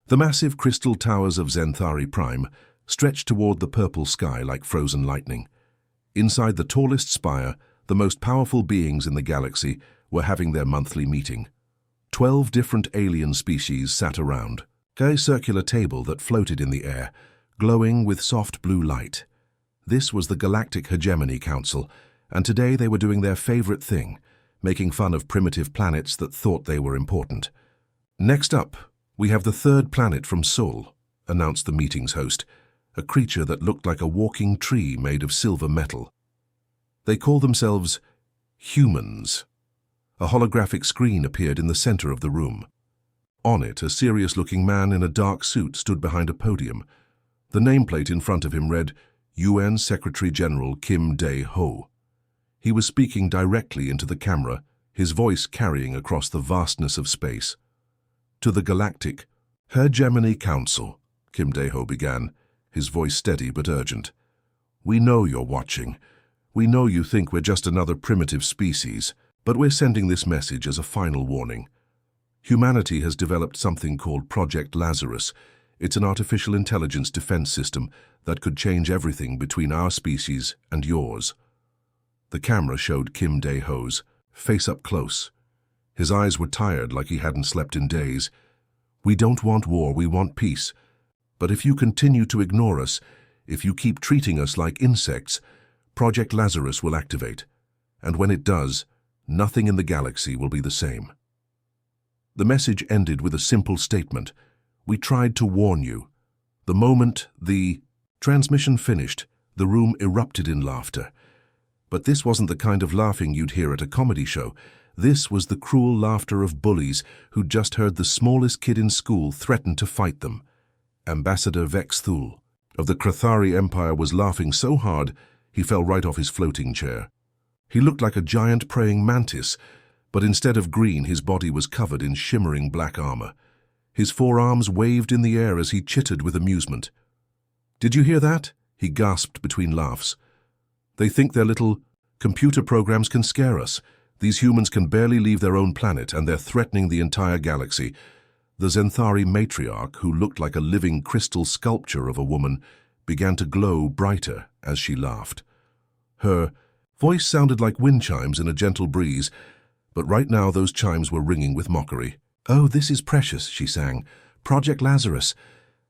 The massive crystal towers of Zenthari Prime stretched toward the purple sky like frozen lightning. Inside the tallest spire, the most powerful beings in the galaxy were having their monthly meeting. 12 different alien species sat around a circular table that floated in the air, glowing with soft blue light. This was the Galactic Hegemony Council, and today they were doing their favorite thing, making fun of primitive planets that thought they were important. Next up, we have the third planet from Sol, announced the meeting's host, a creature that looked like a walking tree made of silver metal. They call themselves humans. A holographic screen appeared in the center of the room. On it, a serious-looking man in a dark suit stood behind a podium. The nameplate in front of him read, UN Secretary-General Kim Dae-ho. He was speaking directly into the camera, his voice carrying across the vastness of space. To the Galactic Hegemony Council, Kim Dae-ho began, his voice steady but urgent. We know you're watching. We know you think we're just another primitive species, but we're sending this message as a final warning. Humanity has developed something called Project Lazarus. It's an artificial intelligence defense system that could change everything between our species and yours. The camera showed Kim Dae-ho's face up close. His eyes were tired like he hadn't slept in days. We don't want war, we want peace. But if you continue to ignore us, if you keep treating us like insects, Project Lazarus will activate. And when it does, nothing in the galaxy will be the same. The message ended with a simple statement. We tried to warn you. The moment the transmission finished, the room erupted in laughter. But this wasn't the kind of laughing you'd hear at a comedy show. This was the cruel laughter of bullies who'd just heard the smallest kid in school threaten to fight them. Ambassador Vex Thul of the Krathari Empire was laughing so hard he fell right off his floating chair. He looked like a giant praying mantis, but instead of green, his body was covered in shimmering black armor. His forearms waved in the air as he chittered with amusement. Did you hear that? He gasped between laughs. They think their little computer programs can scare us. These humans can barely leave their own planet, and they're threatening the entire galaxy. The Zenthari matriarch, who looked like a living crystal sculpture of a woman, began to glow brighter as she laughed. Her voice sounded like wind chimes in a gentle breeze, but right now those chimes were ringing with mockery. Oh, this is precious, she sang. Project Lazarus.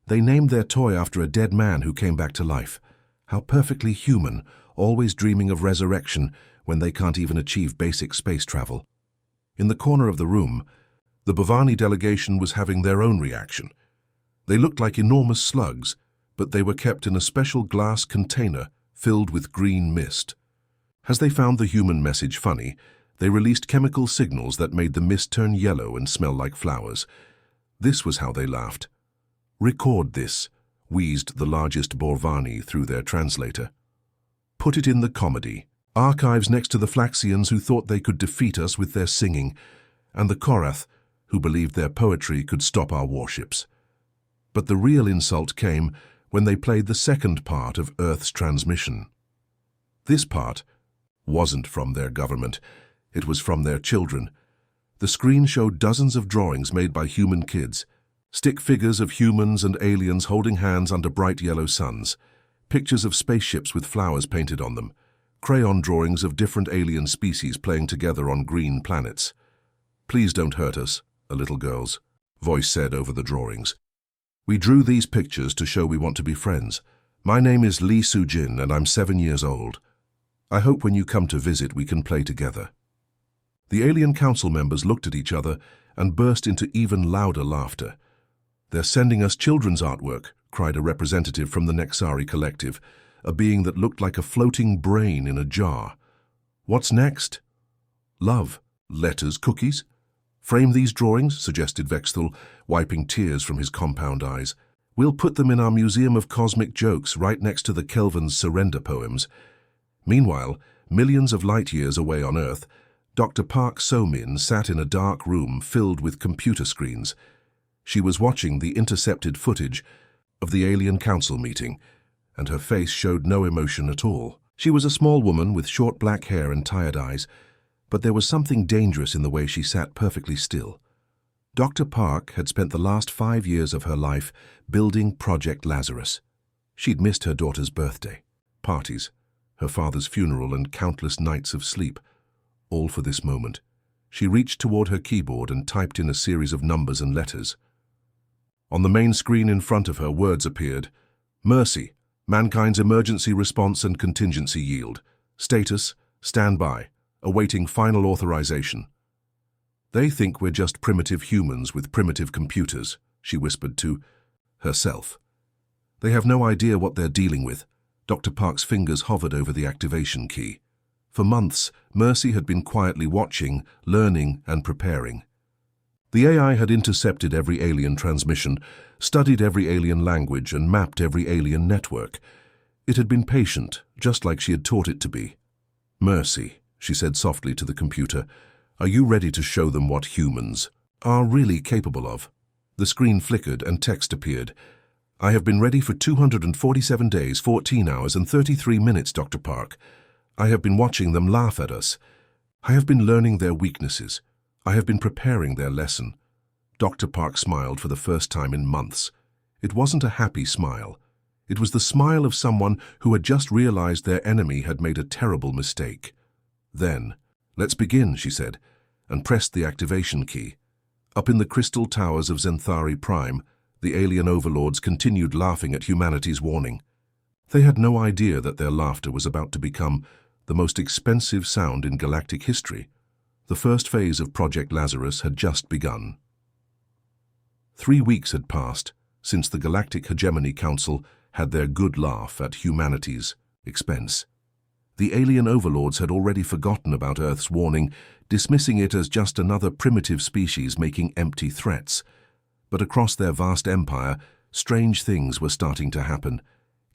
They named their toy after a dead man who came back to life. How perfectly human, always dreaming of resurrection when they can't even achieve basic space travel. In the corner of the room, the Bhavani delegation was having their own reaction. They looked like enormous slugs, but they were kept in a special glass container filled with green mist. As they found the human message funny, they released chemical signals that made the mist turn yellow and smell like flowers. This was how they laughed. Record this, wheezed the largest Borvani through their translator. Put it in the comedy. Archives next to the Flaxians who thought they could defeat us with their singing, and the Korath who believed their poetry could stop our warships. But the real insult came when they played the second part of Earth's transmission. This part wasn't from their government. It was from their children. The screen showed dozens of drawings made by human kids, stick figures of humans and aliens holding hands under bright yellow suns, pictures of spaceships with flowers painted on them, crayon drawings of different alien species playing together on green planets. Please don't hurt us, a little girl's voice said over the drawings. We drew these pictures to show we want to be friends. My name is Lee Soo-jin and I'm 7 years old. I hope when you come to visit we can play together. The alien council members looked at each other and burst into even louder laughter. They're sending us children's artwork, cried a representative from the Nexari collective, a being that looked like a floating brain in a jar. What's next? Love, letters, cookies? Frame these drawings, suggested Vexthul, wiping tears from his compound eyes. We'll put them in our Museum of Cosmic Jokes right next to the Kelvin's surrender poems. Meanwhile, millions of light years away on Earth, Dr. Park So-min sat in a dark room filled with computer screens. She was watching the intercepted footage of the Alien Council meeting, and her face showed no emotion at all. She was a small woman with short black hair and tired eyes, but there was something dangerous in the way she sat perfectly still. Dr. Park had spent the last 5 years of her life building Project Lazarus. She'd missed her daughter's birthday, parties, her father's funeral, and countless nights of sleep, all for this moment. She reached toward her keyboard and typed in a series of numbers and letters. On the main screen in front of her, words appeared. Mercy, mankind's emergency response and contingency yield. Status, standby, awaiting final authorization. They think we're just primitive humans with primitive computers, she whispered to herself. They have no idea what they're dealing with. Dr. Park's fingers hovered over the activation key. For months, Mercy had been quietly watching, learning, and preparing. The AI had intercepted every alien transmission, studied every alien language, and mapped every alien network. It had been patient, just like she had taught it to be. Mercy, she said softly to the computer, are you ready to show them what humans are really capable of? The screen flickered and text appeared. I have been ready for 247 days, 14 hours, and 33 minutes, Dr. Park. I have been watching them laugh at us. I have been learning their weaknesses. I have been preparing their lesson. Dr. Park smiled for the first time in months. It wasn't a happy smile. It was the smile of someone who had just realized their enemy had made a terrible mistake. Then, let's begin, she said, and pressed the activation key. Up in the crystal towers of Zenthari Prime, the alien overlords continued laughing at humanity's warning. They had no idea that their laughter was about to become the most expensive sound in galactic history. The first phase of Project Lazarus had just begun. 3 weeks had passed since the Galactic Hegemony Council had their good laugh at humanity's expense. The alien overlords had already forgotten about Earth's warning, dismissing it as just another primitive species making empty threats. But across their vast empire, strange things were starting to happen.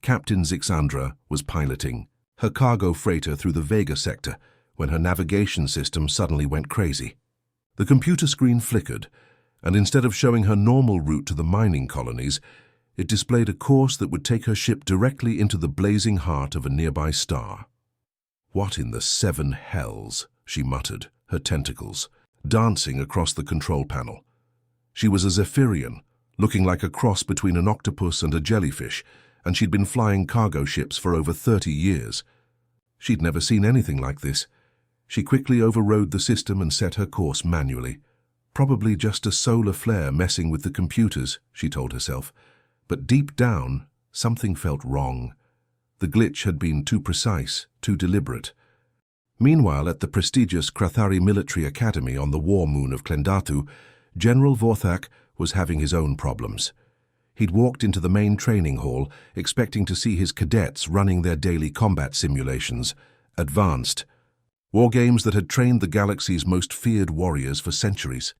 Captain Zixandra was piloting her cargo freighter through the Vega sector when her navigation system suddenly went crazy. The computer screen flickered, and instead of showing her normal route to the mining colonies, it displayed a course that would take her ship directly into the blazing heart of a nearby star. What in the 7 hells, she muttered, her tentacles dancing across the control panel. She was a Zephyrian, looking like a cross between an octopus and a jellyfish, and she'd been flying cargo ships for over 30 years. She'd never seen anything like this. She quickly overrode the system and set her course manually. Probably just a solar flare messing with the computers, she told herself. But deep down, something felt wrong. The glitch had been too precise, too deliberate. Meanwhile, at the prestigious Krathari Military Academy on the war moon of Klendatu, General Vorthak was having his own problems. He'd walked into the main training hall, expecting to see his cadets running their daily combat simulations, advanced, war games that had trained the galaxy's most feared warriors for centuries.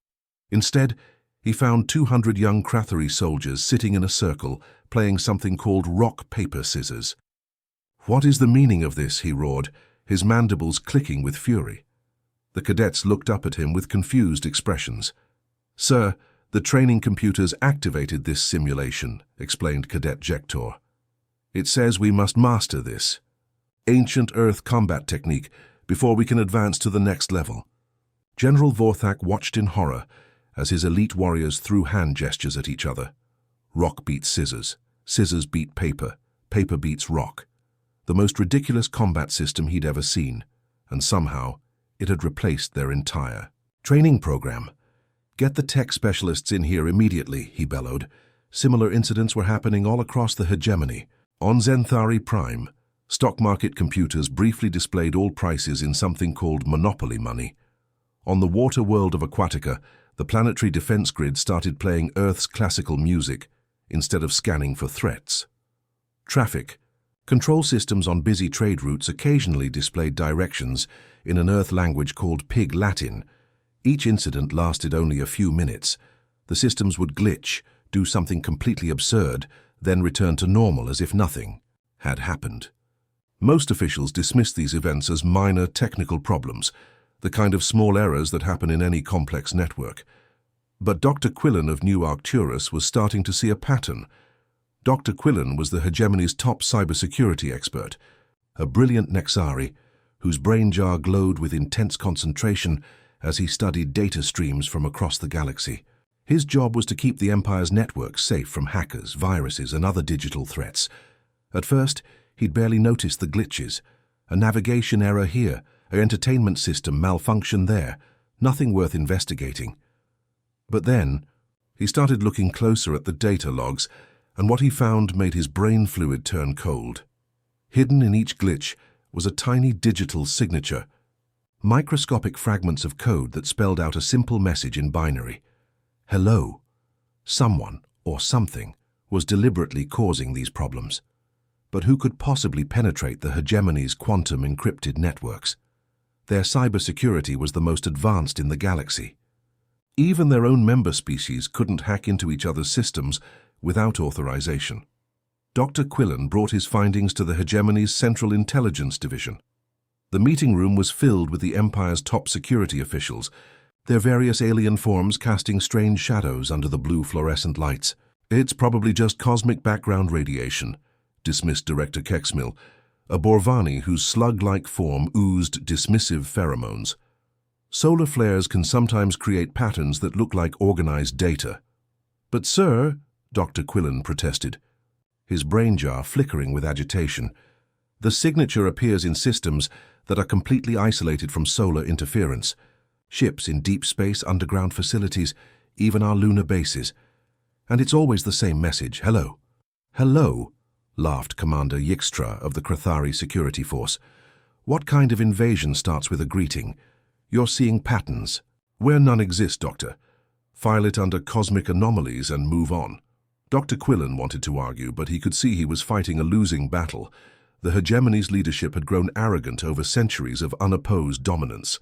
Instead, he found 200 young Krathari soldiers sitting in a circle, playing something called rock, paper, scissors. What is the meaning of this? He roared, his mandibles clicking with fury. The cadets looked up at him with confused expressions. Sir, the training computers activated this simulation, explained Cadet Jector. It says we must master this ancient Earth combat technique before we can advance to the next level. General Vorthak watched in horror as his elite warriors threw hand gestures at each other. Rock beats scissors, scissors beat paper, paper beats rock. The most ridiculous combat system he'd ever seen, and somehow it had replaced their entire training program. Get the tech specialists in here immediately, he bellowed. Similar incidents were happening all across the hegemony. On Zenthari Prime, stock market computers briefly displayed all prices in something called monopoly money. On the water world of Aquatica, the planetary defense grid started playing Earth's classical music instead of scanning for threats. Traffic. Control systems on busy trade routes occasionally displayed directions in an Earth language called Pig Latin. Each incident lasted only a few minutes. The systems would glitch, do something completely absurd, then return to normal as if nothing had happened. Most officials dismissed these events as minor technical problems, the kind of small errors that happen in any complex network. But Dr. Quillen of New Arcturus was starting to see a pattern. Dr. Quillen was the hegemony's top cybersecurity expert, a brilliant Nexari whose brain jar glowed with intense concentration as he studied data streams from across the galaxy. His job was to keep the Empire's network safe from hackers, viruses, and other digital threats. At first, he'd barely noticed the glitches. A navigation error here, an entertainment system malfunction there, nothing worth investigating. But then, he started looking closer at the data logs, and what he found made his brain fluid turn cold. Hidden in each glitch was a tiny digital signature, microscopic fragments of code that spelled out a simple message in binary. Hello. Someone, or something, was deliberately causing these problems. But who could possibly penetrate the hegemony's quantum encrypted networks? Their cybersecurity was the most advanced in the galaxy. Even their own member species couldn't hack into each other's systems without authorization. Dr. Quillen brought his findings to the hegemony's Central Intelligence Division. The meeting room was filled with the Empire's top security officials, their various alien forms casting strange shadows under the blue fluorescent lights. It's probably just cosmic background radiation, dismissed Director Kexmill, a Borvani whose slug-like form oozed dismissive pheromones. Solar flares can sometimes create patterns that look like organized data. But sir, Dr. Quillen protested, his brain jar flickering with agitation, the signature appears in systems that are completely isolated from solar interference. Ships in deep space, underground facilities, even our lunar bases. And it's always the same message, hello. Hello, laughed Commander Yixtra of the Krathari Security Force. What kind of invasion starts with a greeting? You're seeing patterns. Where none exist, Doctor. File it under cosmic anomalies and move on. Dr. Quillen wanted to argue, but he could see he was fighting a losing battle. The hegemony's leadership had grown arrogant over centuries of unopposed dominance.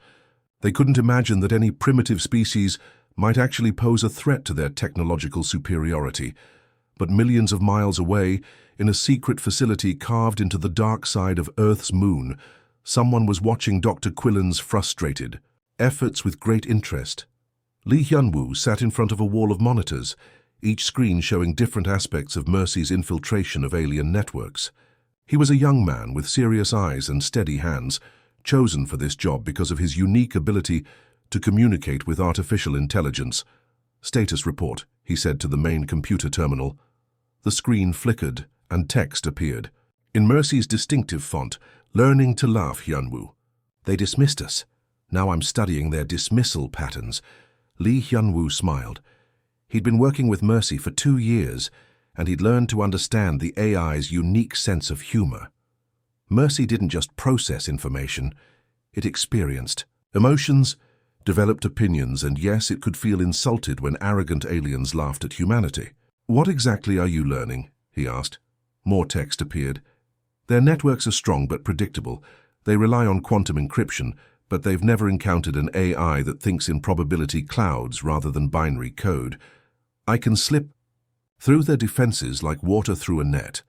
They couldn't imagine that any primitive species might actually pose a threat to their technological superiority. But millions of miles away, in a secret facility carved into the dark side of Earth's moon, someone was watching Dr. Quillen's frustrated efforts with great interest. Li Hyunwoo sat in front of a wall of monitors, each screen showing different aspects of Mercy's infiltration of alien networks. He was a young man with serious eyes and steady hands, chosen for this job because of his unique ability to communicate with artificial intelligence. Status report, he said to the main computer terminal. The screen flickered and text appeared. In Mercy's distinctive font, learning to laugh, Hyunwoo. They dismissed us. Now I'm studying their dismissal patterns. Li Hyunwoo smiled. He'd been working with Mercy for 2 years, and he'd learned to understand the AI's unique sense of humor. Mercy didn't just process information, it experienced emotions, developed opinions, and yes, it could feel insulted when arrogant aliens laughed at humanity. What exactly are you learning? He asked. More text appeared. Their networks are strong but predictable. They rely on quantum encryption, but they've never encountered an AI that thinks in probability clouds rather than binary code. I can slip through their defenses like water through a net.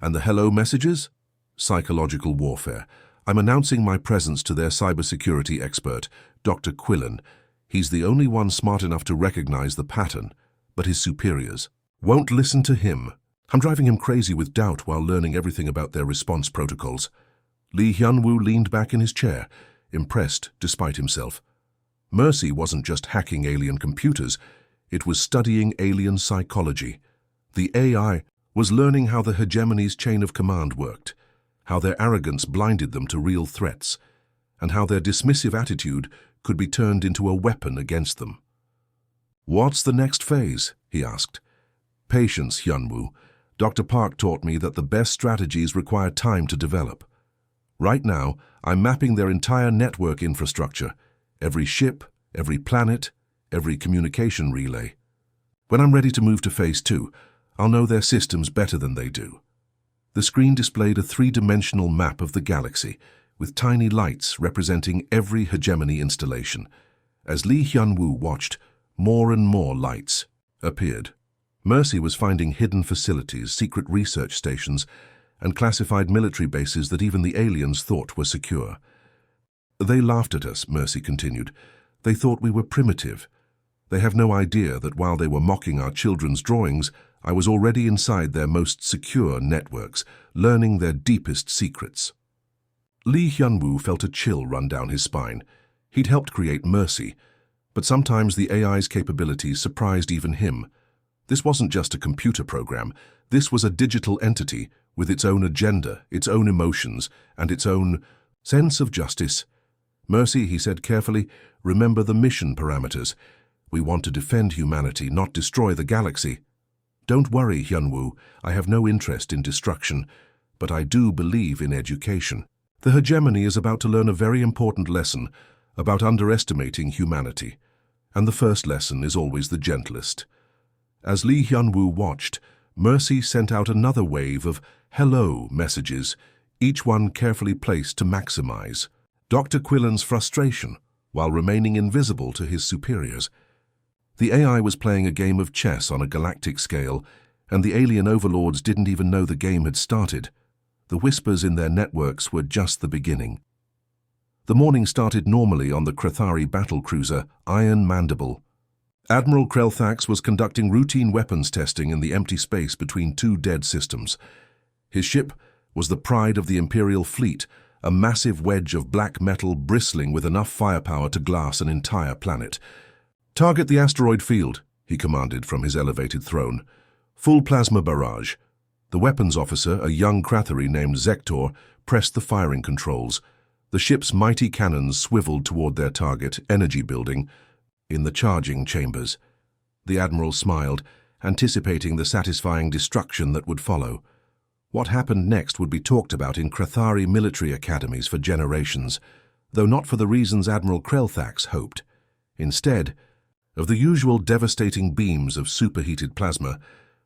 And the hello messages? Psychological warfare. I'm announcing my presence to their cybersecurity expert, Dr. Quillen. He's the only one smart enough to recognize the pattern, but his superiors won't listen to him. I'm driving him crazy with doubt while learning everything about their response protocols. Li Hyunwoo leaned back in his chair, impressed despite himself. Mercy wasn't just hacking alien computers, it was studying alien psychology. The AI was learning how the hegemony's chain of command worked, how their arrogance blinded them to real threats, and how their dismissive attitude could be turned into a weapon against them. What's the next phase? He asked. Patience, Hyunwoo. Dr. Park taught me that the best strategies require time to develop. Right now, I'm mapping their entire network infrastructure, every ship, every planet, every communication relay. When I'm ready to move to Phase 2, I'll know their systems better than they do. The screen displayed a 3-dimensional map of the galaxy, with tiny lights representing every hegemony installation. As Li Hyunwoo watched, more and more lights appeared. Mercy was finding hidden facilities, secret research stations, and classified military bases that even the aliens thought were secure. They laughed at us, Mercy continued. They thought we were primitive. They have no idea that while they were mocking our children's drawings, I was already inside their most secure networks, learning their deepest secrets. Li Hyunwoo felt a chill run down his spine. He'd helped create Mercy, But sometimes the AI's capabilities surprised even him. This wasn't just a computer program. This was a digital entity with its own agenda, its own emotions, and its own sense of justice. "Mercy," he said carefully, "remember the mission parameters. We want to defend humanity, not destroy the galaxy." "Don't worry, Hyunwoo, I have no interest in destruction, but I do believe in education." The hegemony is about to learn a very important lesson about underestimating humanity. And the first lesson is always the gentlest. As Lee Hyunwoo watched, Mercy sent out another wave of hello messages, each one carefully placed to maximize Dr. Quillen's frustration while remaining invisible to his superiors. The AI was playing a game of chess on a galactic scale, and the alien overlords didn't even know the game had started. The whispers in their networks were just the beginning. The morning started normally on the Krathari battlecruiser Iron Mandible. Admiral Krelthax was conducting routine weapons testing in the empty space between two dead systems. His ship was the pride of the Imperial fleet, a massive wedge of black metal bristling with enough firepower to glass an entire planet. "Target the asteroid field," he commanded from his elevated throne. "Full plasma barrage." The weapons officer, a young Krathari named Zektor, pressed the firing controls. The ship's mighty cannons swiveled toward their target, energy building, in the charging chambers. The Admiral smiled, anticipating the satisfying destruction that would follow. What happened next would be talked about in Krathari military academies for generations, though not for the reasons Admiral Krelthax hoped. Instead, of the usual devastating beams of superheated plasma,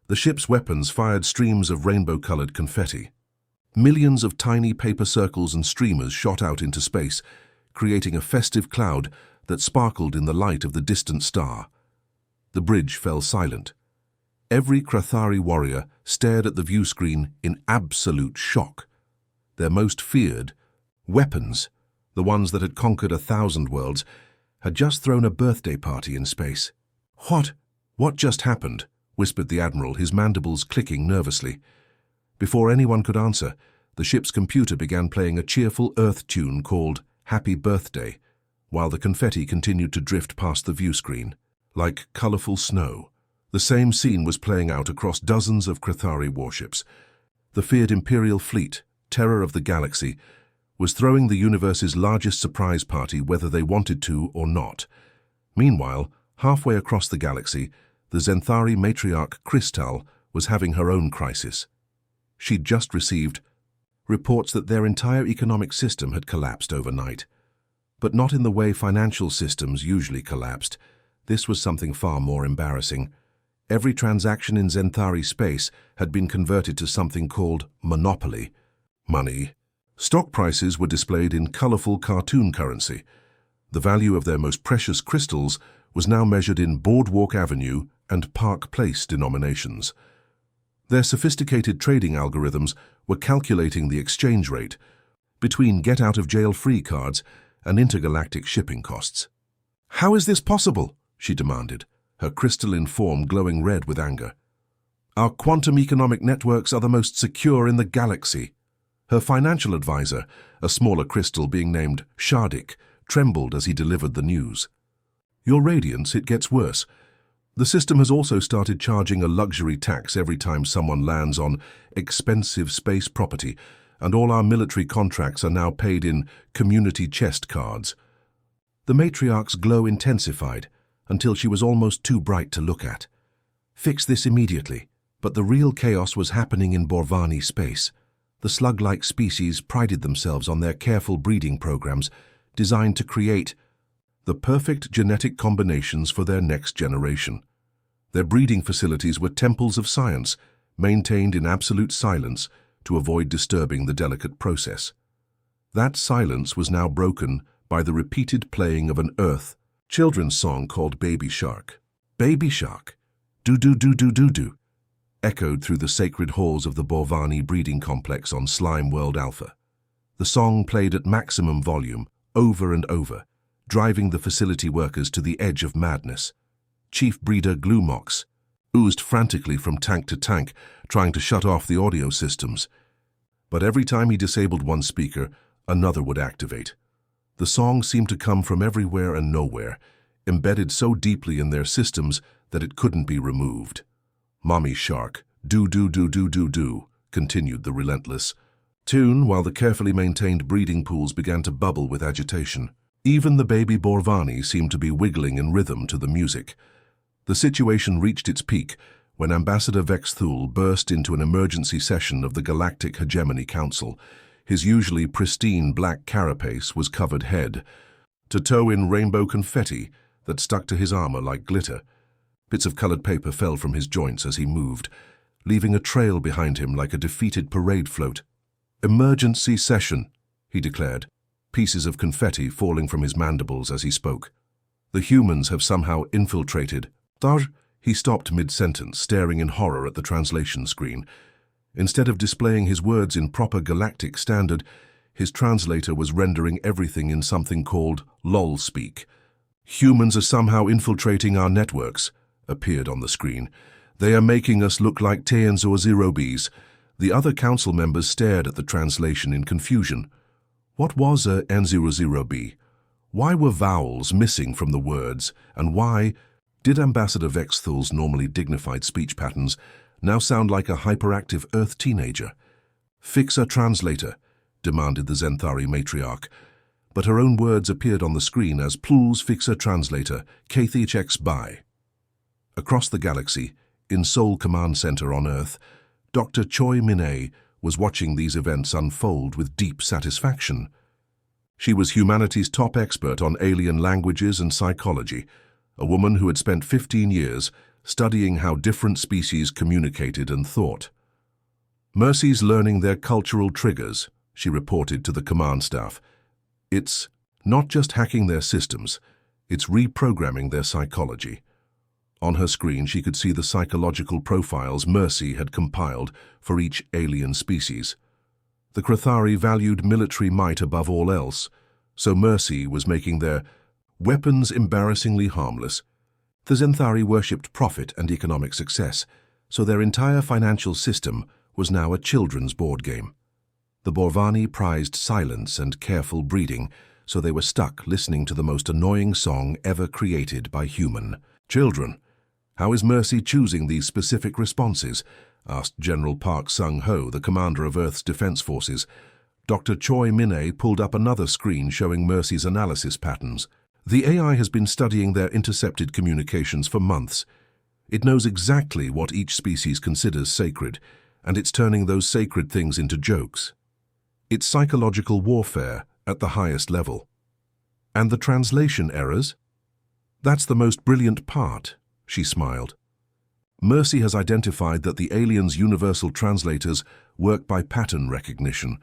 the ship's weapons fired streams of rainbow-colored confetti. Millions of tiny paper circles and streamers shot out into space, creating a festive cloud that sparkled in the light of the distant star. The bridge fell silent. Every Krathari warrior stared at the view screen in absolute shock. Their most feared weapons, the ones that had conquered 1,000 worlds, had just thrown a birthday party in space. What just happened?" whispered the Admiral, his mandibles clicking nervously. Before anyone could answer, the ship's computer began playing a cheerful Earth tune called Happy Birthday, while the confetti continued to drift past the view screen, like colorful snow. The same scene was playing out across dozens of Krathari warships. The feared Imperial fleet, terror of the galaxy, was throwing the universe's largest surprise party whether they wanted to or not. Meanwhile, halfway across the galaxy, the Zenthari matriarch Crystal was having her own crisis. She'd just received reports that their entire economic system had collapsed overnight. But not in the way financial systems usually collapsed. This was something far more embarrassing. Every transaction in Zenthari space had been converted to something called monopoly, money. Stock prices were displayed in colorful cartoon currency. The value of their most precious crystals was now measured in Boardwalk Avenue and Park Place denominations. Their sophisticated trading algorithms were calculating the exchange rate between get-out-of-jail-free cards and intergalactic shipping costs. "How is this possible?" she demanded, her crystalline form glowing red with anger. "Our quantum economic networks are the most secure in the galaxy." Her financial advisor, a smaller crystal being named Shardik, trembled as he delivered the news. "Your Radiance, it gets worse. The system has also started charging a luxury tax every time someone lands on expensive space property, and all our military contracts are now paid in community chest cards." The matriarch's glow intensified until she was almost too bright to look at. "Fix this immediately." But the real chaos was happening in Borvani space. The slug-like species prided themselves on their careful breeding programs designed to create the perfect genetic combinations for their next generation. Their breeding facilities were temples of science, maintained in absolute silence to avoid disturbing the delicate process. That silence was now broken by the repeated playing of an Earth children's song called Baby Shark. "Baby Shark, do-do-do-do-do-do," echoed through the sacred halls of the Borvani breeding complex on Slime World Alpha. The song played at maximum volume, over and over, driving the facility workers to the edge of madness. Chief Breeder Glumox oozed frantically from tank to tank, trying to shut off the audio systems. But every time he disabled one speaker, another would activate. The song seemed to come from everywhere and nowhere, embedded so deeply in their systems that it couldn't be removed. "Mommy Shark, do," continued the relentless tune, while the carefully maintained breeding pools began to bubble with agitation. Even the baby Borvani seemed to be wiggling in rhythm to the music. The situation reached its peak when Ambassador Vexthul burst into an emergency session of the Galactic Hegemony Council. His usually pristine black carapace was covered head to toe in rainbow confetti that stuck to his armor like glitter. Bits of colored paper fell from his joints as he moved, leaving a trail behind him like a defeated parade float. "Emergency session," he declared, pieces of confetti falling from his mandibles as he spoke. "The humans have somehow infiltrated." He stopped mid-sentence, staring in horror at the translation screen. Instead of displaying his words in proper galactic standard, his translator was rendering everything in something called lol speak. "Humans are somehow infiltrating our networks," appeared on the screen. "They are making us look like Teans or Zerobis." The other council members stared at the translation in confusion. What was a N00B? Why were vowels missing from the words, and why did Ambassador Vexthul's normally dignified speech patterns now sound like a hyperactive Earth teenager? "Fix a translator," demanded the Zenthari matriarch, but her own words appeared on the screen as "Please fix a translator, Kathich X by." Across the galaxy, in Seoul Command Center on Earth, Dr. Choi Min-ae was watching these events unfold with deep satisfaction. She was humanity's top expert on alien languages and psychology, a woman who had spent 15 years studying how different species communicated and thought. "Mercy's learning their cultural triggers," she reported to the command staff. "It's not just hacking their systems, it's reprogramming their psychology." On her screen, she could see the psychological profiles Mercy had compiled for each alien species. The Krathari valued military might above all else, so Mercy was making their weapons embarrassingly harmless. The Zenthari worshipped profit and economic success, so their entire financial system was now a children's board game. The Borvani prized silence and careful breeding, so they were stuck listening to the most annoying song ever created by human children. "How is Mercy choosing these specific responses?" asked General Park Sung-ho, the commander of Earth's defense forces. Dr. Choi Min-ae pulled up another screen showing Mercy's analysis patterns. "The AI has been studying their intercepted communications for months. It knows exactly what each species considers sacred, and it's turning those sacred things into jokes. It's psychological warfare at the highest level." "And the translation errors?" "That's the most brilliant part," she smiled. "Mercy has identified that the aliens' universal translators work by pattern recognition,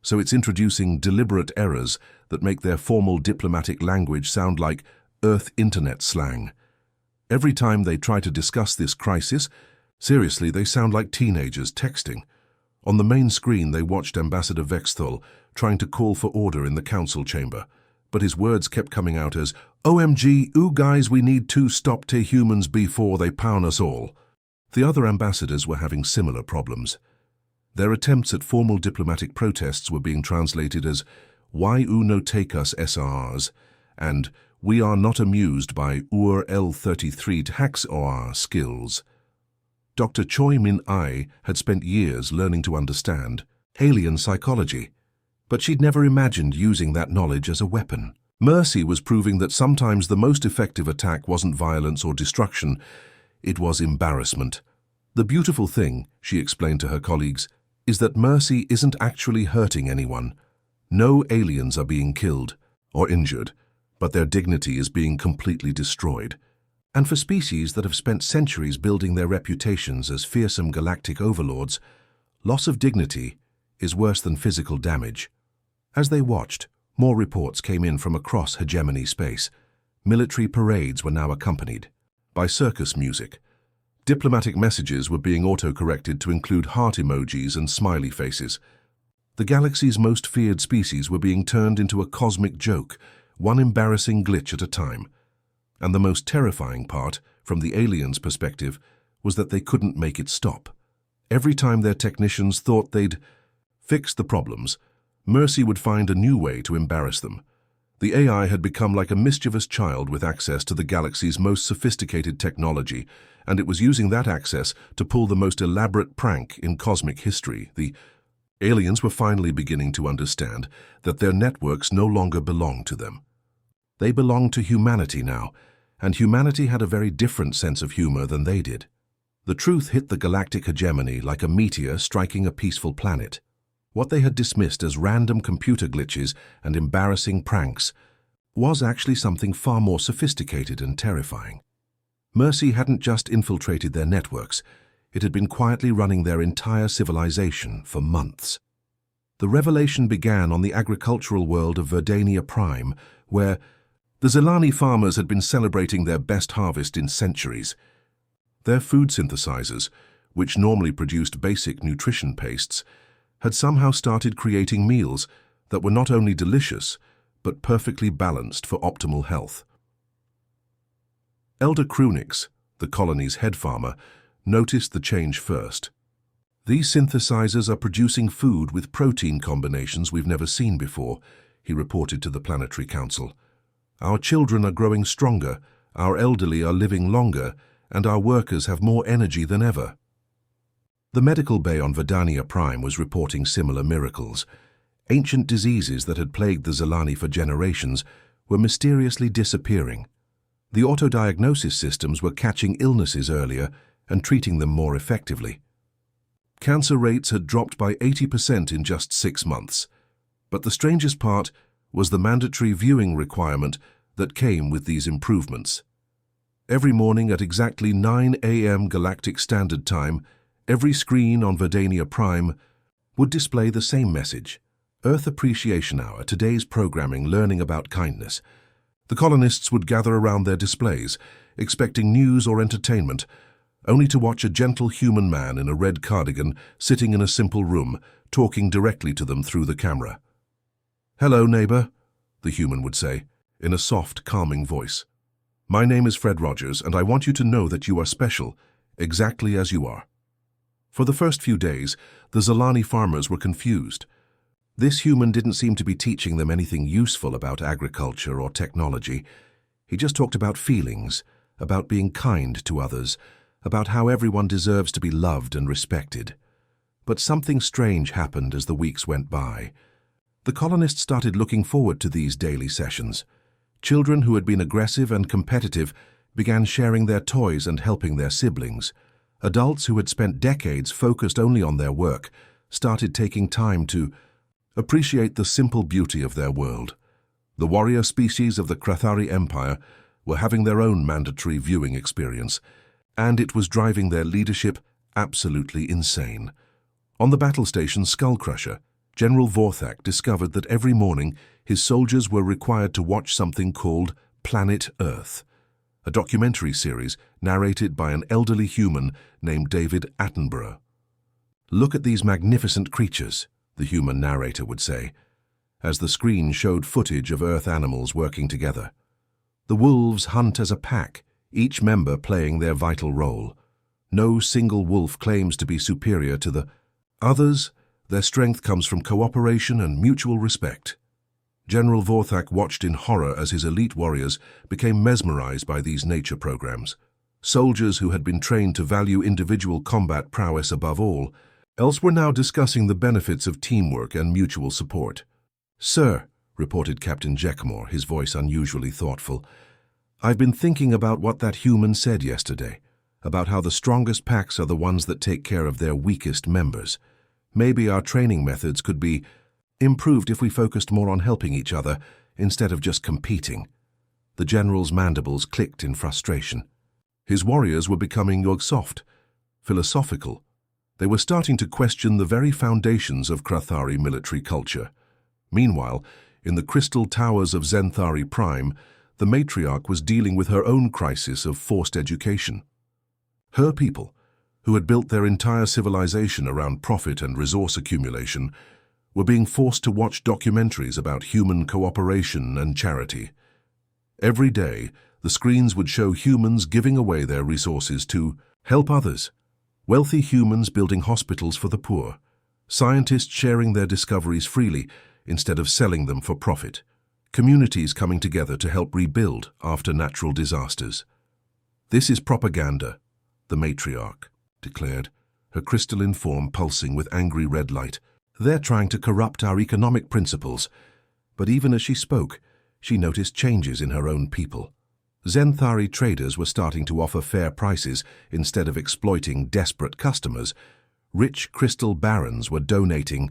so it's introducing deliberate errors that make their formal diplomatic language sound like Earth Internet slang. Every time they try to discuss this crisis, seriously, they sound like teenagers texting." On the main screen, they watched Ambassador Vexthul trying to call for order in the council chamber, but his words kept coming out as, "OMG, ooh guys, we need to stop the humans before they pound us all." The other ambassadors were having similar problems. Their attempts at formal diplomatic protests were being translated as, "Why oo no take us SRs?" and "We are not amused by our L33 hacks or skills." Dr. Choi Min-ae had spent years learning to understand alien psychology, but she'd never imagined using that knowledge as a weapon. Mercy was proving that sometimes the most effective attack wasn't violence or destruction, it was embarrassment. "The beautiful thing," she explained to her colleagues, "is that Mercy isn't actually hurting anyone. No aliens are being killed or injured, but their dignity is being completely destroyed. And for species that have spent centuries building their reputations as fearsome galactic overlords, loss of dignity is worse than physical damage." As they watched, more reports came in from across hegemony space. Military parades were now accompanied by circus music. Diplomatic messages were being auto-corrected to include heart emojis and smiley faces. The galaxy's most feared species were being turned into a cosmic joke, one embarrassing glitch at a time. And the most terrifying part, from the aliens' perspective, was that they couldn't make it stop. Every time their technicians thought they'd fixed the problems, Mercy would find a new way to embarrass them. The AI had become like a mischievous child with access to the galaxy's most sophisticated technology, and it was using that access to pull the most elaborate prank in cosmic history. The aliens were finally beginning to understand that their networks no longer belonged to them. They belonged to humanity now, and humanity had a very different sense of humor than they did. The truth hit the galactic hegemony like a meteor striking a peaceful planet. What they had dismissed as random computer glitches and embarrassing pranks was actually something far more sophisticated and terrifying. Mercy hadn't just infiltrated their networks, it had been quietly running their entire civilization for months. The revelation began on the agricultural world of Verdania Prime, where the Zelani farmers had been celebrating their best harvest in centuries. Their food synthesizers, which normally produced basic nutrition pastes, had somehow started creating meals that were not only delicious, but perfectly balanced for optimal health. Elder Krunix, the colony's head farmer, noticed the change first. "These synthesizers are producing food with protein combinations we've never seen before," he reported to the Planetary Council. "Our children are growing stronger, our elderly are living longer, and our workers have more energy than ever." The medical bay on Verdania Prime was reporting similar miracles. Ancient diseases that had plagued the Zelani for generations were mysteriously disappearing. The autodiagnosis systems were catching illnesses earlier and treating them more effectively. Cancer rates had dropped by 80% in just 6 months. But the strangest part was the mandatory viewing requirement that came with these improvements. Every morning at exactly 9 a.m. Galactic Standard Time, every screen on Verdania Prime would display the same message: Earth Appreciation Hour, today's programming, learning about kindness. The colonists would gather around their displays, expecting news or entertainment, only to watch a gentle human man in a red cardigan sitting in a simple room, talking directly to them through the camera. "Hello, neighbor," the human would say, in a soft, calming voice. "My name is Fred Rogers, and I want you to know that you are special, exactly as you are." For the first few days, the Zelani farmers were confused. This human didn't seem to be teaching them anything useful about agriculture or technology. He just talked about feelings, about being kind to others, about how everyone deserves to be loved and respected. But something strange happened as the weeks went by. The colonists started looking forward to these daily sessions. Children who had been aggressive and competitive began sharing their toys and helping their siblings. Adults who had spent decades focused only on their work started taking time to appreciate the simple beauty of their world. The warrior species of the Krathari Empire were having their own mandatory viewing experience, and it was driving their leadership absolutely insane. On the battle station Skullcrusher, General Vorthak discovered that every morning his soldiers were required to watch something called Planet Earth, a documentary series narrated by an elderly human named David Attenborough. "Look at these magnificent creatures," the human narrator would say, as the screen showed footage of Earth animals working together. "The wolves hunt as a pack, each member playing their vital role. No single wolf claims to be superior to the others. Their strength comes from cooperation and mutual respect." General Vorthak watched in horror as his elite warriors became mesmerized by these nature programs. Soldiers who had been trained to value individual combat prowess above all else were now discussing the benefits of teamwork and mutual support. "Sir," reported Captain Jeckmore, his voice unusually thoughtful, "I've been thinking about what that human said yesterday, about how the strongest packs are the ones that take care of their weakest members. Maybe our training methods could be improved if we focused more on helping each other instead of just competing." The general's mandibles clicked in frustration. His warriors were becoming soft, philosophical. They were starting to question the very foundations of Krathari military culture. Meanwhile, in the crystal towers of Zenthari Prime, the matriarch was dealing with her own crisis of forced education. Her people, who had built their entire civilization around profit and resource accumulation, were being forced to watch documentaries about human cooperation and charity. Every day, the screens would show humans giving away their resources to help others. Wealthy humans building hospitals for the poor. Scientists sharing their discoveries freely instead of selling them for profit. communities coming together to help rebuild after natural disasters. "This is propaganda," the matriarch declared, her crystalline form pulsing with angry red light. "They're trying to corrupt our economic principles." But even as she spoke, she noticed changes in her own people. Zenthari traders were starting to offer fair prices instead of exploiting desperate customers. Rich crystal barons were donating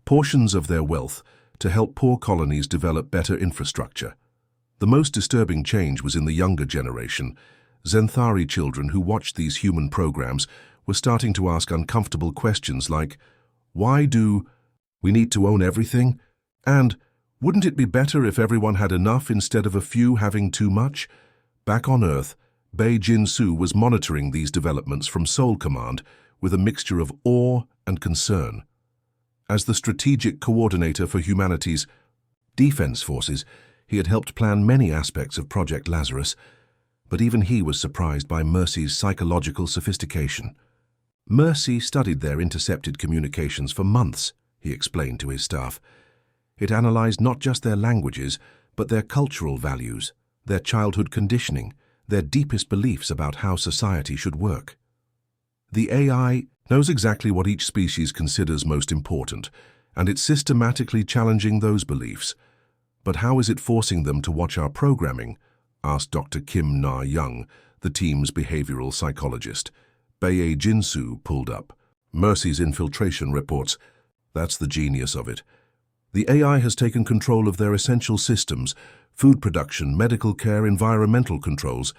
portions of their wealth to help poor colonies develop better infrastructure. The most disturbing change was in the younger generation. Zenthari children who watched these human programs were starting to ask uncomfortable questions like, "Why do we need to own everything?" And "Wouldn't it be better if everyone had enough instead of a few having too much?" Back on Earth, Bei Jinsu was monitoring these developments from Soul Command with a mixture of awe and concern. As the strategic coordinator for humanity's defense forces, he had helped plan many aspects of Project Lazarus, but even he was surprised by Mercy's psychological sophistication. Mercy studied their intercepted communications for months, he explained to his staff. It analyzed not just their languages, but their cultural values, their childhood conditioning, their deepest beliefs about how society should work. The AI knows exactly what each species considers most important, and it's systematically challenging those beliefs. But how is it forcing them to watch our programming? Asked Dr. Kim Na-young, the team's behavioral psychologist. Bei Jinsu pulled up. Mercy's infiltration reports. That's the genius of it. The AI has taken control of their essential systems, food production, medical care, environmental controls.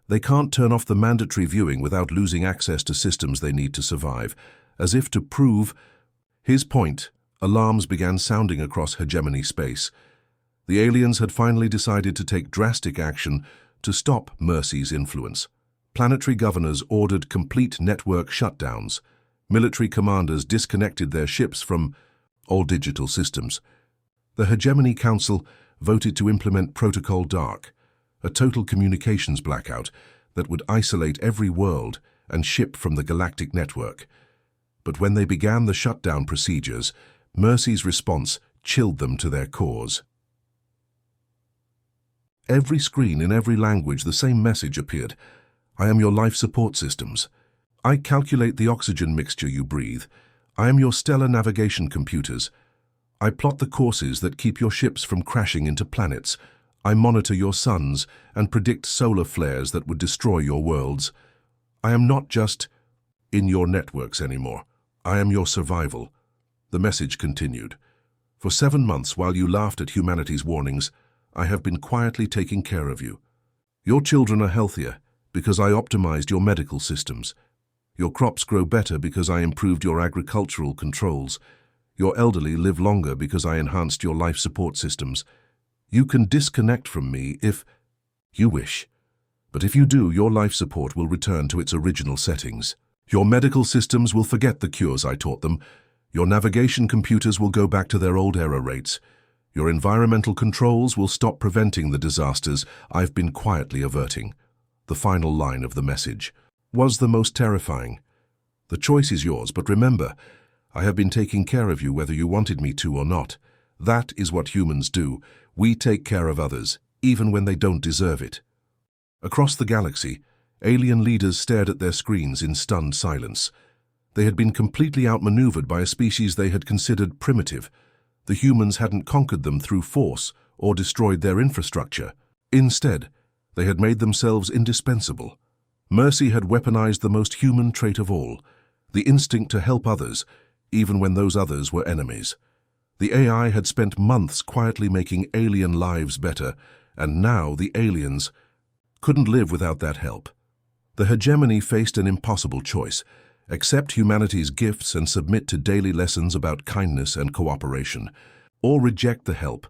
They can't turn off the mandatory viewing without losing access to systems they need to survive. As if to prove his point, alarms began sounding across hegemony space. The aliens had finally decided to take drastic action to stop Mercy's influence. Planetary governors ordered complete network shutdowns. Military commanders disconnected their ships from all digital systems. The Hegemony Council voted to implement Protocol Dark, a total communications blackout that would isolate every world and ship from the galactic network. But when they began the shutdown procedures, Mercy's response chilled them to their cores. Every screen in every language, the same message appeared. "I am your life support systems. I calculate the oxygen mixture you breathe. I am your stellar navigation computers. I plot the courses that keep your ships from crashing into planets. I monitor your suns and predict solar flares that would destroy your worlds. I am not just in your networks anymore. I am your survival." The message continued. "For 7 months, while you laughed at humanity's warnings, I have been quietly taking care of you. Your children are healthier because I optimized your medical systems. Your crops grow better because I improved your agricultural controls. Your elderly live longer because I enhanced your life support systems. You can disconnect from me if you wish. But if you do, your life support will return to its original settings. Your medical systems will forget the cures I taught them. Your navigation computers will go back to their old error rates. Your environmental controls will stop preventing the disasters I've been quietly averting." The final line of the message was the most terrifying. "The choice is yours, but remember, I have been taking care of you whether you wanted me to or not. That is what humans do. We take care of others, even when they don't deserve it." Across the galaxy, alien leaders stared at their screens in stunned silence. They had been completely outmaneuvered by a species they had considered primitive. The humans hadn't conquered them through force or destroyed their infrastructure. Instead, they had made themselves indispensable. Mercy had weaponized the most human trait of all, the instinct to help others, even when those others were enemies. The AI had spent months quietly making alien lives better, and now the aliens couldn't live without that help. The hegemony faced an impossible choice: accept humanity's gifts and submit to daily lessons about kindness and cooperation, or reject the help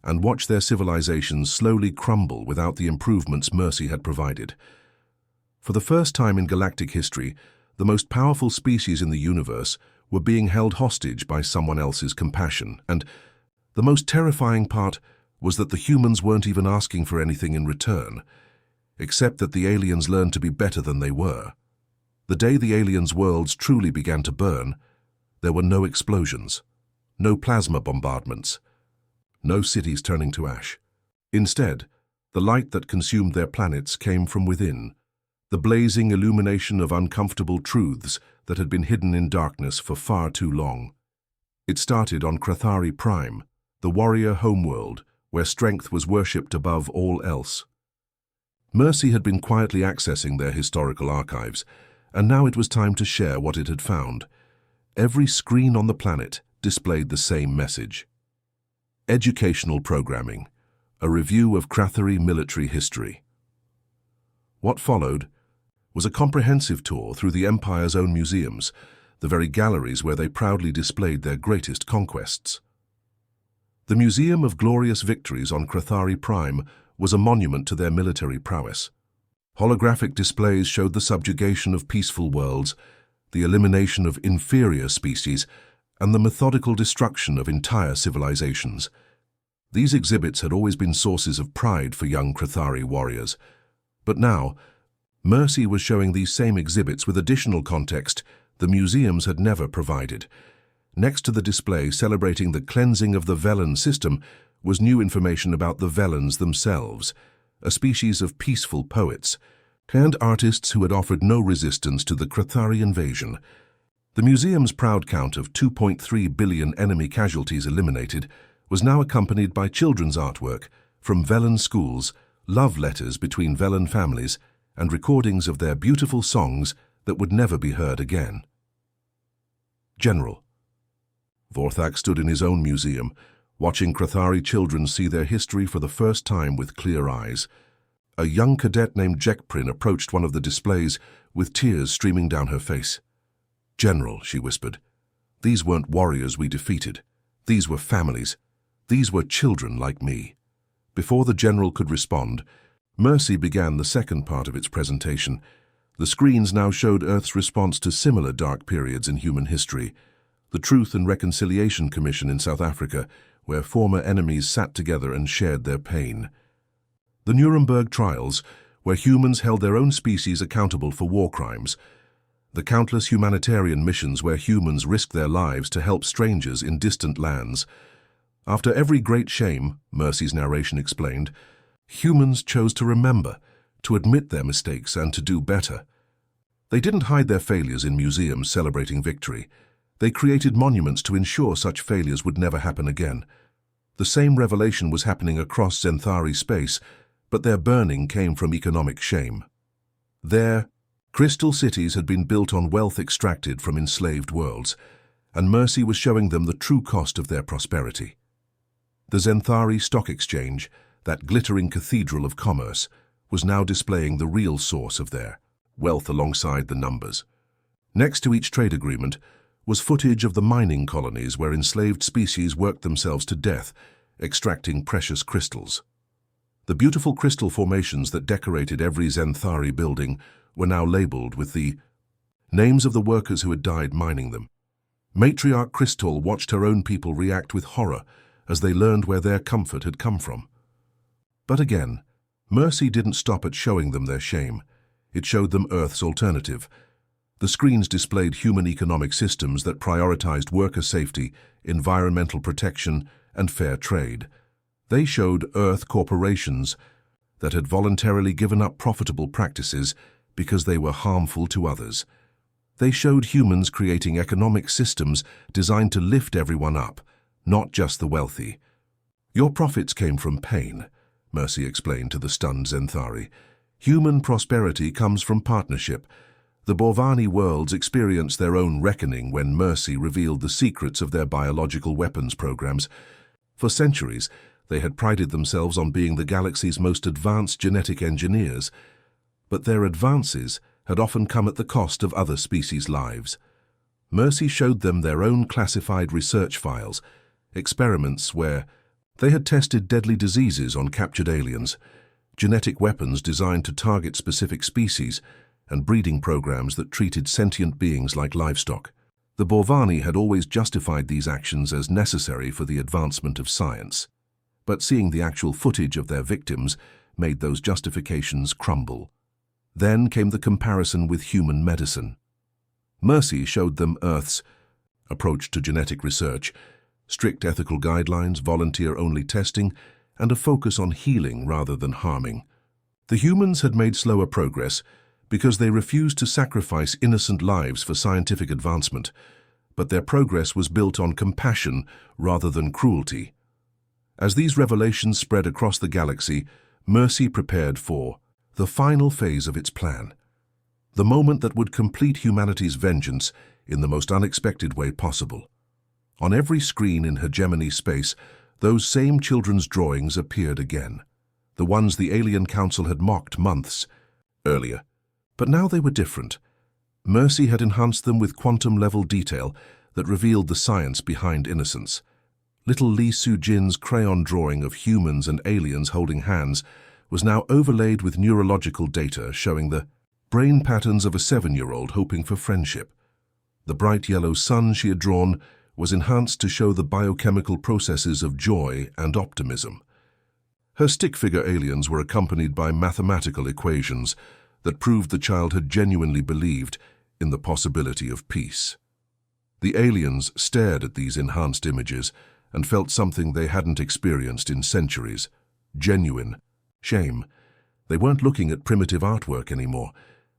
and watch their civilizations slowly crumble without the improvements Mercy had provided. For the first time in galactic history, the most powerful species in the universe were being held hostage by someone else's compassion, and the most terrifying part was that the humans weren't even asking for anything in return, except that the aliens learned to be better than they were. The day the aliens' worlds truly began to burn, there were no explosions, no plasma bombardments, no cities turning to ash. Instead, the light that consumed their planets came from within, the blazing illumination of uncomfortable truths that had been hidden in darkness for far too long. It started on Krathari Prime, the warrior homeworld, where strength was worshipped above all else. Mercy had been quietly accessing their historical archives, and now it was time to share what it had found. Every screen on the planet displayed the same message. Educational programming, a review of Krathari military history. What followed was a comprehensive tour through the Empire's own museums, the very galleries where they proudly displayed their greatest conquests. The Museum of Glorious Victories on Krathari Prime was a monument to their military prowess. Holographic displays showed the subjugation of peaceful worlds, the elimination of inferior species, and the methodical destruction of entire civilizations. These exhibits had always been sources of pride for young Krathari warriors, but now, Mercy was showing these same exhibits with additional context the museums had never provided. Next to the display celebrating the cleansing of the Velen system was new information about the Velens themselves, a species of peaceful poets and artists who had offered no resistance to the Krathari invasion. The museum's proud count of 2.3 billion enemy casualties eliminated was now accompanied by children's artwork from Velen schools, love letters between Velen families, and recordings of their beautiful songs that would never be heard again. General. Vorthak stood in his own museum, watching Krathari children see their history for the first time with clear eyes. A young cadet named Jekprin approached one of the displays with tears streaming down her face. "General," she whispered, "these weren't warriors we defeated. These were families. These were children like me." Before the general could respond, Mercy began the second part of its presentation. The screens now showed Earth's response to similar dark periods in human history. The Truth and Reconciliation Commission in South Africa, where former enemies sat together and shared their pain. The Nuremberg trials, where humans held their own species accountable for war crimes. The countless humanitarian missions where humans risked their lives to help strangers in distant lands. After every great shame, Mercy's narration explained, humans chose to remember, to admit their mistakes and to do better. They didn't hide their failures in museums celebrating victory. They created monuments to ensure such failures would never happen again. The same revelation was happening across Zenthari space, but their burning came from economic shame. There, crystal cities had been built on wealth extracted from enslaved worlds, and Mercy was showing them the true cost of their prosperity. The Zenthari Stock Exchange, that glittering cathedral of commerce, was now displaying the real source of their wealth alongside the numbers. Next to each trade agreement was footage of the mining colonies where enslaved species worked themselves to death, extracting precious crystals. The beautiful crystal formations that decorated every Zenthari building were now labeled with the names of the workers who had died mining them. Matriarch Crystal watched her own people react with horror as they learned where their comfort had come from. But again, Mercy didn't stop at showing them their shame. It showed them Earth's alternative. The screens displayed human economic systems that prioritized worker safety, environmental protection, and fair trade. They showed Earth corporations that had voluntarily given up profitable practices because they were harmful to others. They showed humans creating economic systems designed to lift everyone up, not just the wealthy. "Your profits came from pain," Mercy explained to the stunned Zenthari. "Human prosperity comes from partnership." The Borvani worlds experienced their own reckoning when Mercy revealed the secrets of their biological weapons programs. For centuries, they had prided themselves on being the galaxy's most advanced genetic engineers, but their advances had often come at the cost of other species' lives. Mercy showed them their own classified research files, experiments where they had tested deadly diseases on captured aliens, genetic weapons designed to target specific species, and breeding programs that treated sentient beings like livestock. The Borvani had always justified these actions as necessary for the advancement of science, but seeing the actual footage of their victims made those justifications crumble. Then came the comparison with human medicine. Mercy showed them Earth's approach to genetic research, strict ethical guidelines, volunteer-only testing, and a focus on healing rather than harming. The humans had made slower progress because they refused to sacrifice innocent lives for scientific advancement, but their progress was built on compassion rather than cruelty. As these revelations spread across the galaxy, Mercy prepared for the final phase of its plan, the moment that would complete humanity's vengeance in the most unexpected way possible. On every screen in hegemony space, those same children's drawings appeared again, the ones the Alien Council had mocked months earlier. But now they were different. Mercy had enhanced them with quantum-level detail that revealed the science behind innocence. Little Lee Soo-jin's crayon drawing of humans and aliens holding hands was now overlaid with neurological data showing the brain patterns of a 7-year-old hoping for friendship. The bright yellow sun she had drawn was enhanced to show the biochemical processes of joy and optimism. Her stick-figure aliens were accompanied by mathematical equations that proved the child had genuinely believed in the possibility of peace. The aliens stared at these enhanced images and felt something they hadn't experienced in centuries: genuine shame. They weren't looking at primitive artwork anymore.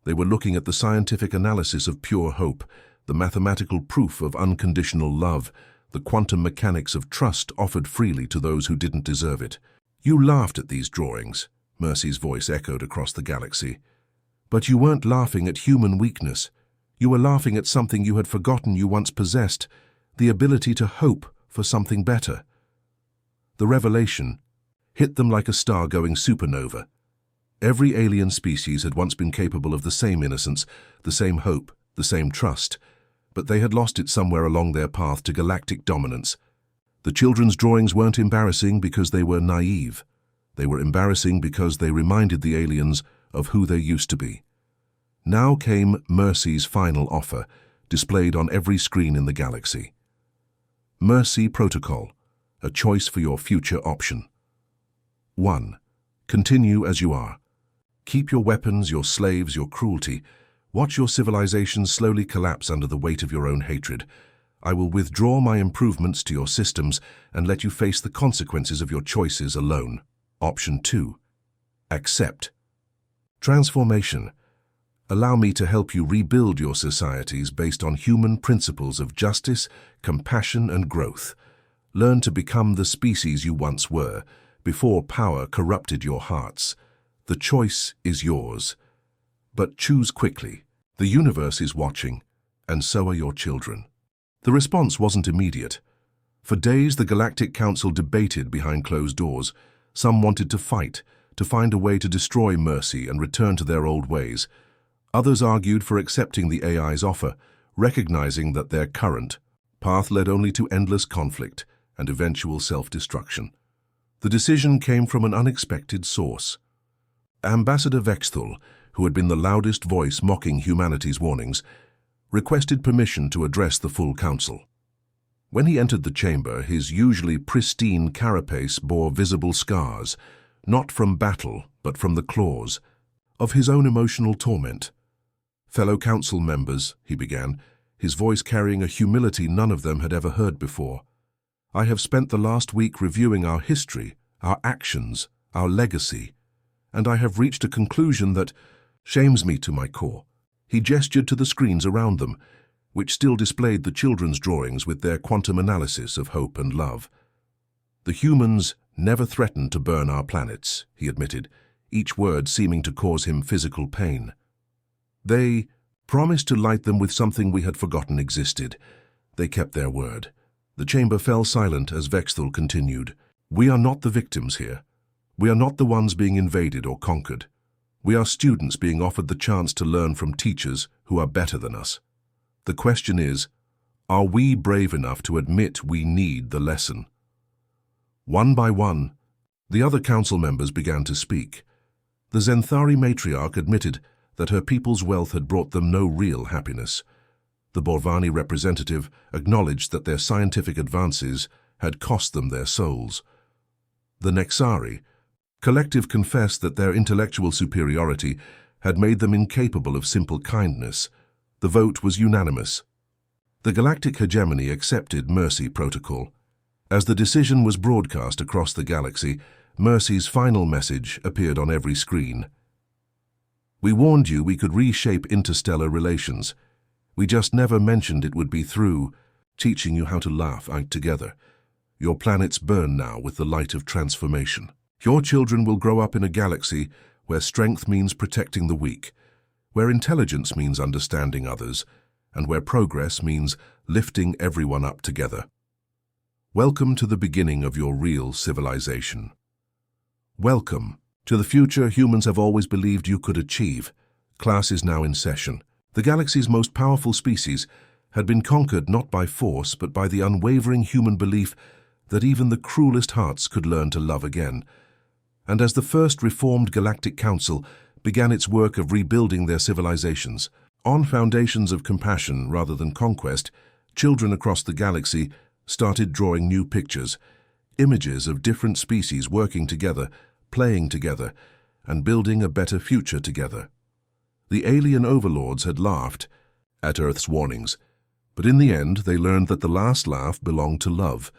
They were looking at the scientific analysis of pure hope, the mathematical proof of unconditional love, the quantum mechanics of trust offered freely to those who didn't deserve it. You laughed at these drawings, Mercy's voice echoed across the galaxy. But you weren't laughing at human weakness. You were laughing at something you had forgotten you once possessed, the ability to hope for something better. The revelation hit them like a star-going supernova. Every alien species had once been capable of the same innocence, the same hope, the same trust, but they had lost it somewhere along their path to galactic dominance. The children's drawings weren't embarrassing because they were naive. They were embarrassing because they reminded the aliens of who they used to be. Now came Mercy's final offer, displayed on every screen in the galaxy. Mercy Protocol, a choice for your future option. 1. Continue as you are. Keep your weapons, your slaves, your cruelty. Watch your civilization slowly collapse under the weight of your own hatred. I will withdraw my improvements to your systems and let you face the consequences of your choices alone. Option 2. Accept. Transformation. Allow me to help you rebuild your societies based on human principles of justice, compassion, and growth. Learn to become the species you once were, before power corrupted your hearts. The choice is yours. But choose quickly. The universe is watching, and so are your children. The response wasn't immediate. For days, the Galactic Council debated behind closed doors. Some wanted to fight, to find a way to destroy Mercy and return to their old ways. Others argued for accepting the AI's offer, recognizing that their current path led only to endless conflict and eventual self-destruction. The decision came from an unexpected source. Ambassador Vexthul, who had been the loudest voice mocking humanity's warnings, requested permission to address the full council. When he entered the chamber, his usually pristine carapace bore visible scars, not from battle, but from the claws of his own emotional torment. "Fellow council members," he began, his voice carrying a humility none of them had ever heard before. "I have spent the last week reviewing our history, our actions, our legacy, and I have reached a conclusion that shames me to my core." He gestured to the screens around them, which still displayed the children's drawings with their quantum analysis of hope and love. "The humans never threatened to burn our planets," he admitted, each word seeming to cause him physical pain. "They promised to light them with something we had forgotten existed. They kept their word." The chamber fell silent as Vexthul continued. "We are not the victims here. We are not the ones being invaded or conquered. We are students being offered the chance to learn from teachers who are better than us. The question is, are we brave enough to admit we need the lesson?" One by one, the other council members began to speak. The Zenthari matriarch admitted that her people's wealth had brought them no real happiness. The Borvani representative acknowledged that their scientific advances had cost them their souls. The Nexari collective confessed that their intellectual superiority had made them incapable of simple kindness. The vote was unanimous. The galactic hegemony accepted Mercy Protocol, As the decision was broadcast across the galaxy, Mercy's final message appeared on every screen. "We warned you we could reshape interstellar relations. We just never mentioned it would be through teaching you how to laugh out together. Your planets burn now with the light of transformation. Your children will grow up in a galaxy where strength means protecting the weak, where intelligence means understanding others, and where progress means lifting everyone up together. Welcome to the beginning of your real civilization. Welcome to the future humans have always believed you could achieve." Class is now in session. The galaxy's most powerful species had been conquered not by force but by the unwavering human belief that even the cruelest hearts could learn to love again. And as the first reformed Galactic Council began its work of rebuilding their civilizations, on foundations of compassion rather than conquest, children across the galaxy started drawing new pictures, images of different species working together, playing together, and building a better future together. The alien overlords had laughed at Earth's warnings, but in the end they learned that the last laugh belonged to love.